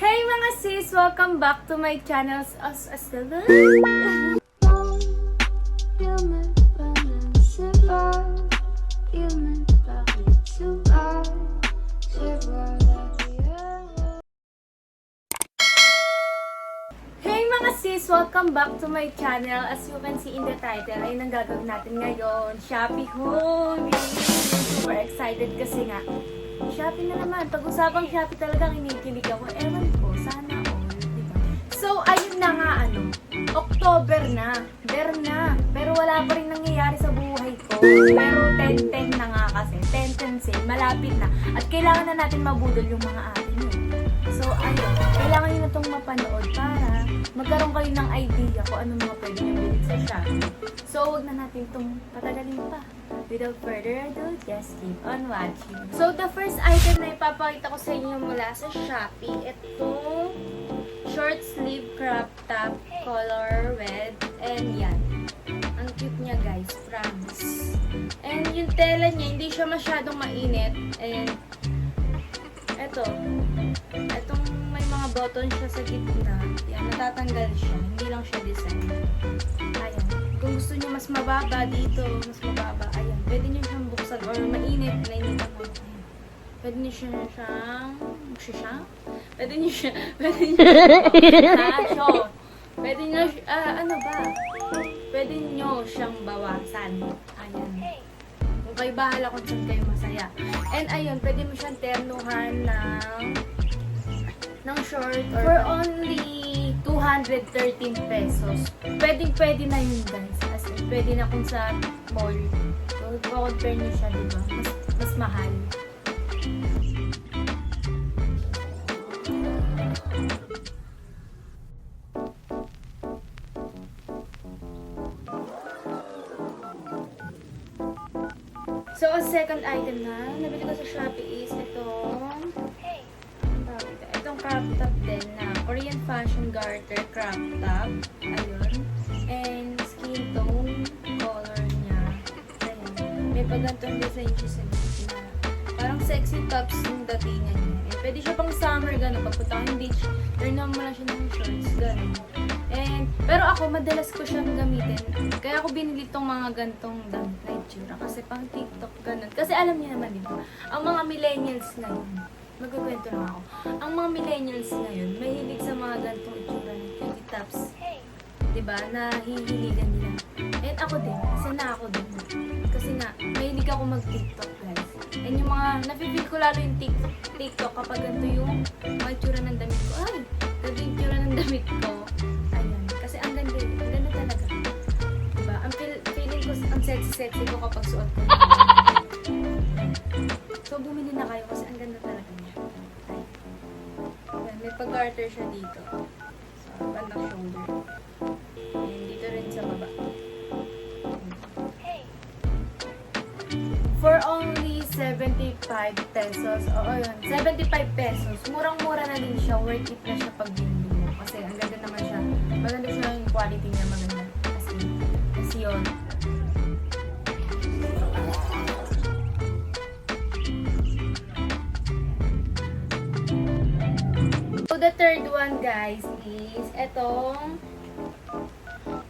Hey mga sis! Welcome back to my channel. Hey mga sis! Welcome back to my channel. As you can see in the title, ay ang gagawin natin ngayon. Shopee haul! Super excited kasi nga. Shopee na naman. Pag-usapang Shopee talagang kinikilig ako. Ewan ko, sana all. Diba? So, ayun na nga October na. Pero wala pa rin nangyayari sa buhay ko. Pero 10-10 na nga kasi. 10-10 sale. Malapit na. At kailangan na natin mabudol yung mga atin yun. So, ayun. Kailangan nyo na itong mapanood para magkaroon kayo ng idea kung ano mga pwede nyo bilhin sa Shopee. So, wag na natin itong patagalin pa. Without further ado, just keep on watching. So, the first item na ipapakita ko sa inyo mula sa Shopee, itong short sleeve crop top color red. And yan. Ang cute niya guys, promise. And yung tela niya, hindi siya masyadong mainit. And etong may mga button siya sa gitna. Yan, natatanggal siya. Hindi lang siya design. Ayan. Kung gusto niyo mas mababa dito, mas mababa, ayan. Pwede niyo siyang buksan or mainit, nainitan mo. Pwede niyo siyang Pwede niyo Pwede niyo siyang bawasan. Ayan. Kung kayo bahala kung saan kayo masaya. And ayun, pwede mo siyang ternuhan ng short or for only 213 pesos. Pwede na yun guys. As in, pwede na kung sa mall. So, compare nyo siya, diba? Mas mahal. So, ang second item na nabili ko sa Shopee is itong crop top din na Korean fashion garter crop top. Ayun. And skin tone color niya. Ayun. May pagantong design siya sa gitna. Parang sexy tops yung datingan niya. And pwede siya pang summer gano'n. Pagpunta kang beach, turn on mo lang siya ng shorts gano'n. And, pero ako, madalas ko siyang gamitin. Kaya ako binili tong mga gantong damit na itsura. Kasi pang TikTok gano'n. Kasi alam niyo naman dito, ang mga millennials ngayon, magkukwento lang ako. Ang mga millennials ngayon, mahilig sa mga gantong itsura ng cutie tops. Diba? Na hihiligan nila. And ako din. Isa na ako din. Kasi nga, mahilig ako mag-TikTok guys. And yung mga, napipil ko lalo yung TikTok kapag ganito yung mga itsura ng damit ko. Ay, ganito yung itsura ng damit ko. Ayan. Kasi ang ganda talaga. Diba? Ang feeling ko, ang sexy ko kapag suot ko. So, bumili na kayo kasi ang ganda talaga niya. Ayan, may pag-garter siya dito. So, bandang shoulder. And dito rin sa baba. For only 75 pesos. Oo, yun. 75 pesos. Murang-mura na din siya. Worth it na siya pag binili mo. Kasi ang ganda naman siya. Maganda siya yung quality niya. Maganda. Kasi yun. So, the third one, guys, is etong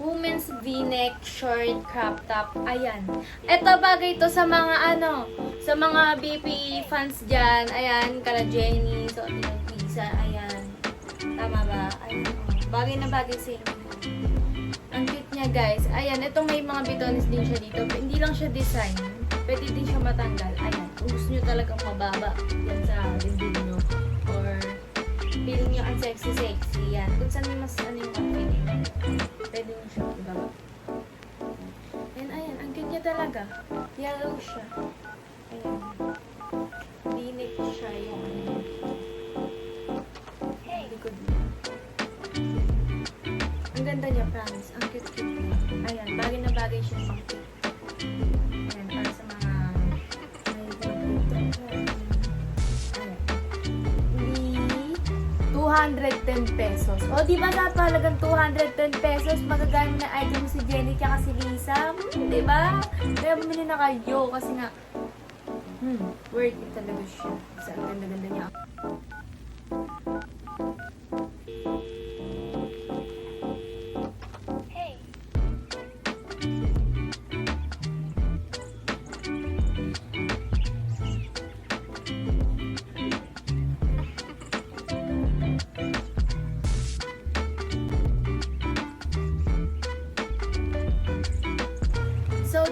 women's v-neck short crop top. Ayan. Ito bagay to sa mga sa mga BP fans dyan. Ayan, kala Jenny, so Lisa, ayan. Tama ba? Ayan. Bagay na bagay sa inyo. Ang cute niya, guys. Ayan, itong may mga bitones din siya dito. Hindi lang siya design. Pwede din siya matanggal. Ayan. Kung gusto nyo talagang mababa yan sa dibdib nyo. Or feeling nyo ang sexy. Yan. Kung saan mas yung feeling. Pwede nyo siya ibaba. And ayan, ang cute niya talaga. Yellow siya. Ayan. V-neck siya yung likod niya. Ang ganda niya, promise. Ang cute niya. Ayan, bagay na bagay siya pang cute. Ayan, para sa mga ayan. 210 pesos. O, di ba napahalagang 210 pesos? Magagamit na item si Jenny tsaka si Lisa. Di ba? Kaya bumili na kayo kasi nga worth it talaga siya. Kasi ang ganda-ganda niya.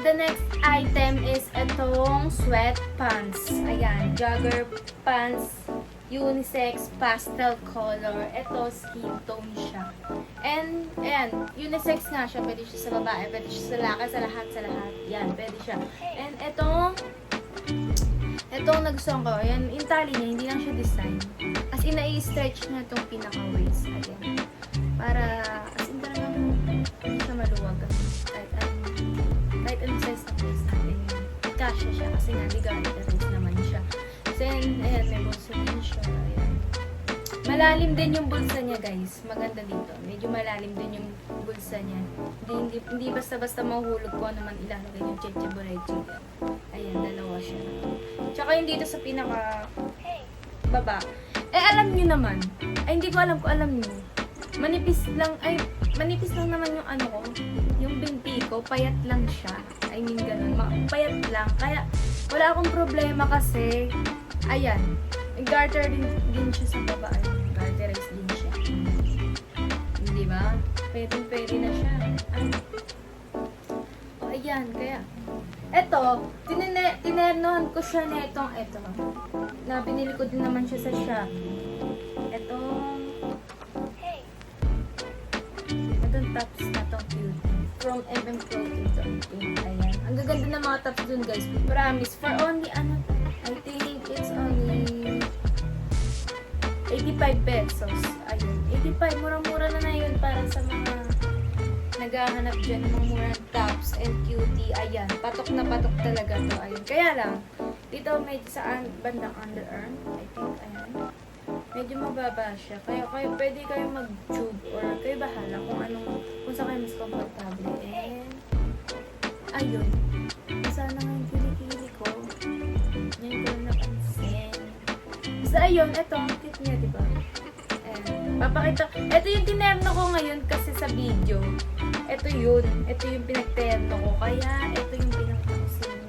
the next item is itong sweatpants. Ayan, jogger pants, unisex, pastel color. Ito, skin tone siya. And, ayan, unisex nga siya. Pwede siya sa babae, pwede siya sa lalaki, sa lahat, sa lahat. Yan, pwede siya. And itong nagustuhan ko, ayan, yung tali niya, hindi lang siya design. As in, na-i-stretch na itong pinaka-waist. Ayan. Para, as in, talagang hindi siya maluwag. Kahit anong size ng waist natin, kasya siya. Kasi nga, legalize naman siya. Then, ayan, may bulsa din siya. Ayan. Malalim din yung bulsa niya, guys. Maganda dito. Medyo malalim din yung bulsa niya. Hindi basta-basta mahuhulog ko naman ilalagay yung cheche-boreche. Ayan, dalawa siya. Tsaka yung dito sa pinaka baba. Alam nyo naman. Hindi ko alam kung alam nyo. Manipis lang naman yung ano ko. Yung binti ko, payat lang siya. I mean, ganun. Payat lang. Kaya, wala akong problema kasi, ayan, garter din siya sa baba. Garterize din siya. Hindi ba? Pwede na siya. Ayan, kaya, eto, tinernohan ko siya na itong na binili ko din naman siya sa Shopee. Itong tops na itong cute. From MM Clothing. Ayan. Ang gaganda ng mga tops dun, guys. Promise. For only, I think it's only 85 pesos. Ayun. 85. Murang-mura na yun para sa mga naghahanap dyan ng mga murang tops and cutie. Ayan. Patok na patok talaga to. Ayun. Kaya lang, dito medyo sa bandang underarm. I think, ayan. Medyo mababa siya. Kaya pwede kayo mag-tube or kayo bahala kung saan kayo mas komportable. And, ayun. Sana nga yung kilikili ko. Ngayon ko lang napansin. Basta ayun, eto, ang cute niya, diba? And, papakita. Ito yung tinerno ko ngayon kasi sa video. Ito yun. Ito yung pinagterno ko. Kaya, ito yung pinakita ko sa inyo.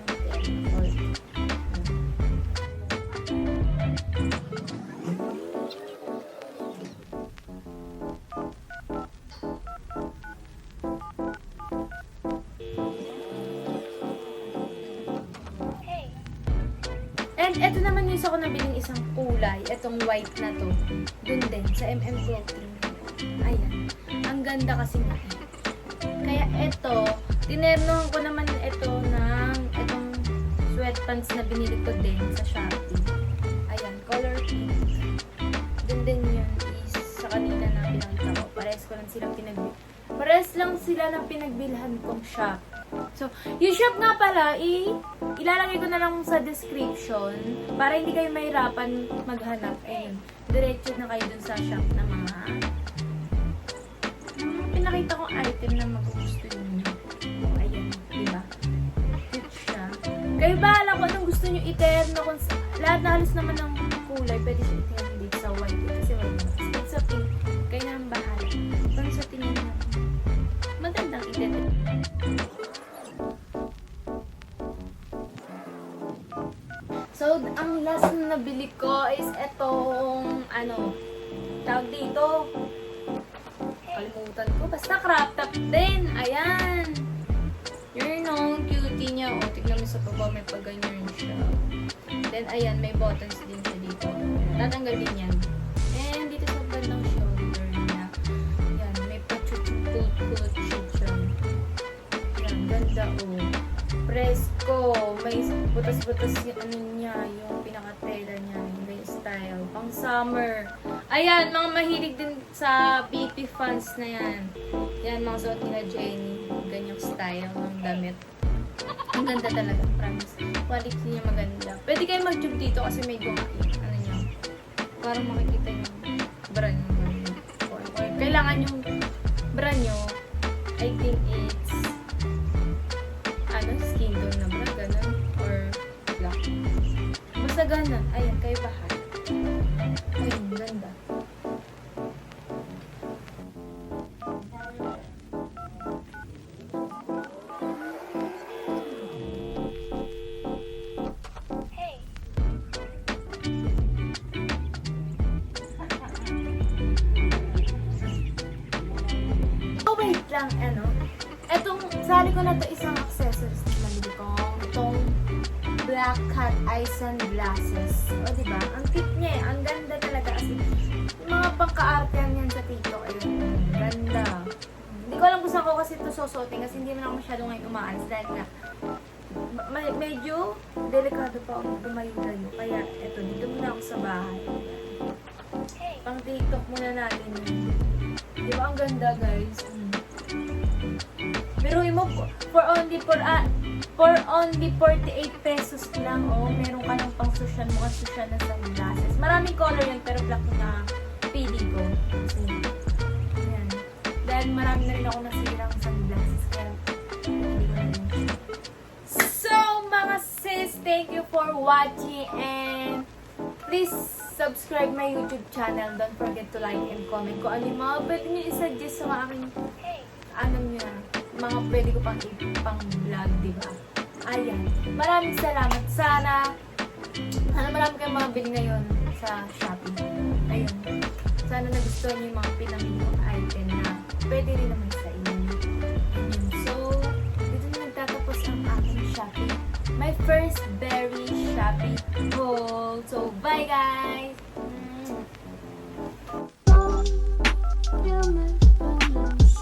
And eto naman yung isa ko nabiling isang kulay. Etong white na to. Dun din, sa MM Clothing. Ayan. Ang ganda kasi nga. Kaya eto, tinernohan ko naman etong sweatpants na binili ko din sa Shopee. Ayan, color pink. Dun din yun is sa kanina na pinakita ko. Parehas lang sila ng pinagbilhan kong shop. So, yung shop nga pala, ilalagay ko na lang sa description para hindi kayo mahirapan maghanap. Ayun, diretso na kayo dun sa shop na mga pinakita kong item na magugustuhin nyo. O, ayun, diba? Cute siya. Kayo bahala kung anong gusto nyo iterno. Lahat na halos naman ng kulay, pwede siya iterno dito sa white. Kasi white na. Dito sa pink, kayo na ang bahala. Kung sa tingin nyo, magandang iterno. So, ang last na nabili ko is etong, tawag dito. Kalimutan ko. Basta crop top din. Ayan. Yun yung cutie niya. O, tignan mo sa baba. May pag-ganyan siya. Then, ayan. May buttons din siya dito. Tatanggal din yan. And, dito sa bandang shoulder niya. Ayan. May pa-chut-chut siya. Ayan. Ganda, o. Presko. May butas-butas yung yung pinaka-tela niya. May style. Pang summer. Ayan, mga mahilig din sa beauty fans na yan. Yan, mga suot nila Jenny. Ganyang style ng damit. Ang ganda talaga, promise. Quality niya maganda. Pwede kayo mag-tube dito kasi medyo niya. Parang makikita yung brand nyo. Or kailangan yung brand nyo, I think it's skin tone na ba? Ganun. Or black. Basta ganun. Ayan, kayo bahala. Ayun, ganda. Oh, wait lang, etong, sali ko na to isang accessories na black cat eye sunglasses. O, diba? Ang cute niya eh. Ang ganda talaga kasi. Yung mga pangka-artean yan sa TikTok. Ayun, ganda. Hindi ko alam kung saan ko kasi ito susuotin kasi hindi naman ako masyado ngayon umaalis dahil nga medyo delikado pa ako tumayo-tayo. Kaya eto, dito muna ako sa bahay. Pang TikTok muna natin. Di ba ang ganda guys? Pero mo, for only 48 pesos lang, oh, meron ka ng pang social mo at social na sunglasses. Maraming color yun, pero black na pili ko. Kasi, yan. Dahil marami na rin ako nasirang sunglasses, kaya hindi ko na rin siya. So, mga sis, thank you for watching and please subscribe my YouTube channel. Don't forget to like and comment kung ano yung mga pwede nyo i-suggest sa mga aking mga pwede ko pang vlog, di ba? Ayan. Maraming salamat. Sana marami kayong mga bili ngayon sa Shopee. Ayun. Sana nagustuhan niyo yung mga pinamili kong item na pwede rin naman sa inyo. Ayun. So, dito na nagtatapos ang aking Shopee. My first very Shopee haul. So, bye guys!